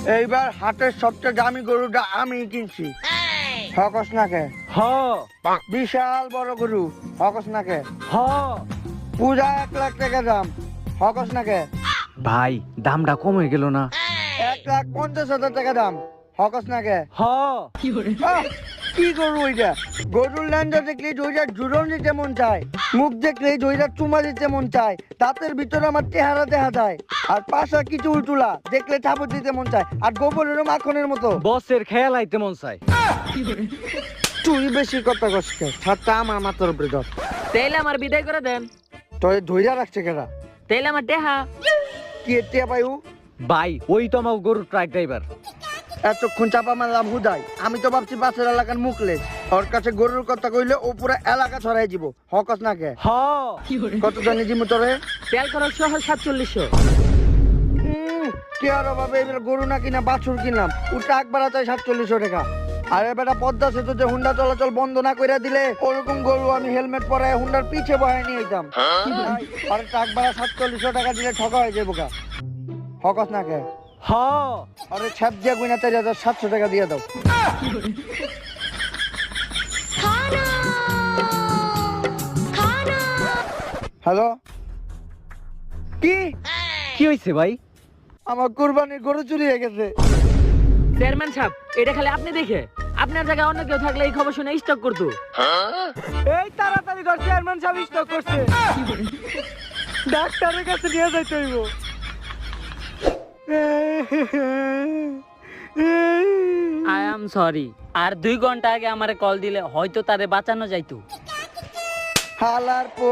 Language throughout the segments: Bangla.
এইবার হাটের সবচেয়ে দামি গরুটা আমি কিনছি। হকস নাকে হ বিশাল বড় গরু, হকস নাকে হ পূজা 1 লাখ টাকা দাম, হকস নাকে ভাই দামটা কমে গেল না? 1,50,000 টাকা দাম, হকস নাকে হ কি গরু ওইটা? গরুর ল্যান্ডা দেখলে জয়টা জুড়ন দিতে মন চায়, মুখ দেখলে জয়টা চুমা দিতে মন চায়, দাঁতের ভিতরে আমার চেহারা দেখা যায়, আর পাশা কিছু উল্টুলা দেখলে থাপড় দিতে মন চায়, আর গোবরেরও মাখনের মতো। বসের খেয়াল আইতে মন চায়। তুই বেশি কথা কষ্ট ছাড়টা আমার মাথার উপরে ধর। তাইলে আমার বিদায় করে দেন। তোর ধৈর্য রাখছে কেনা তাইলে আমার টেহা। কি এটিয়া পাইউ? ভাই ওই তো আমার গরুর ট্রাক ড্রাইভার। এতক্ষণ চাপা মারলাম হুদাই, আমি তো ভাবছি পাশের এলাকার মুখলেস। ওর কাছে গরুর কথা কইলে ও পুরো এলাকা ছড়াই দিব, হকস নাকে হ কত জানি জিমু তোরে? তেল খরচ সহ 4700। কি আর ভাবে এবার গরু না কিনা বাছুর কিনলাম, ও টাক বাড়া চাই 4700 টাকা। আর এবার পদ্মা সেতু যে হুন্ডা চলাচল বন্ধ না করে দিলে ওরকম গরু আমি হেলমেট পরে হুন্ডার পিছে বহায় নিয়ে যেতাম। আর টাক বাড়া 4700 টাকা দিলে ঠকা হয়ে যাবো গা, হকস নাকে হ আরে ছাপ দিয়া গুইনা 4700 টাকা দিয়ে দাও। হ্যালো, কি কি হইছে ভাই? আমার কুরবানির গরু চুরি হয়ে গেছে। চেয়ারম্যান সাহেব, এটা খালি আপনি দেখে, আপনার জায়গায় অন্য কেউ থাকলে এই খবর শুনে স্টক করতো। এই তাড়াতাড়ি কর, চেয়ারম্যান সাহেব স্টক করছে। ডাক্তারের কাছে নিয়ে যাইতে হইব। I am sorry. আর 2 ঘন্টা আগে আমারে কল দিলে হয়তো তারে বাঁচানো যাইতো। হালার পো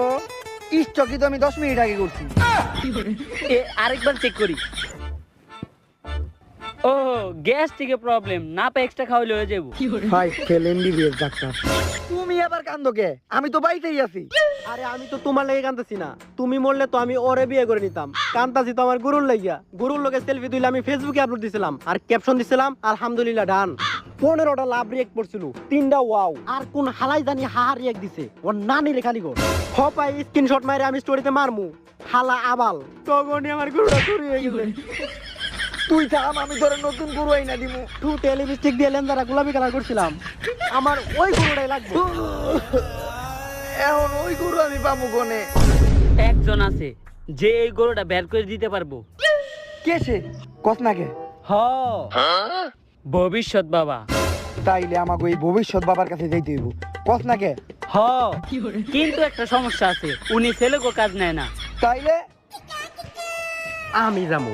স্টকি তো আমি 10 মিনিট আগে করছি। আরেকবার চেক করি। ও গ্যাস থেকে প্রবলেম, না পা এক্সট্রা খাওয়াইলে হয়ে যাবো। High fail MBBS doctor. তুমি আবার কান্দো কে? আমি তো বাইতেই আছি। আরে আমি তো তোমার লাগে কান্দাছি না, তুমি মরলে তো আমি ওরে বিয়ে করে নিতাম। কান্দাছি তো আমার গরুর লাগিয়া। গরুর লগে সেলফি তুলে আমি ফেসবুকে আপলোড দিছিলাম আর ক্যাপশন দিছিলাম আলহামদুলিল্লাহ ডান। 15টা লাভ রিয়েক্ট করছিল, 3টা ওয়াও, আর কোন হালাই জানি হাহা রিয়েক্ট দিছে। ওর নানি লেখালি গো হপাই স্ক্রিনশট মারে আমি স্টোরিতে মারমু। হালা আবাল তখনই আমার গরুটা চুরি হয়ে গেছে। তুই থাম, আমি তোরে নতুন গরু আইনা দিমু। টু টেলিভিস্টিক দিয়ে লেন্সারা গোলাপি কালার করছিলাম, আমার ওই গরুটাই লাগবে। এখন ওই গরু আমি পাবো কোনে? একজন আছে যে এই গরুটা বের করে দিতে পারবো। কে সে? কস নাকে হ ভবিষ্যৎ বাবা। তাইলে আমাকে ওই ভবিষ্যৎ বাবার কাছে যাইতে হইব, কস নাকে? হ কিন্তু একটা সমস্যা আছে, উনি ছেলেকে কাজ নেয় না। তাইলে আমি যাবো।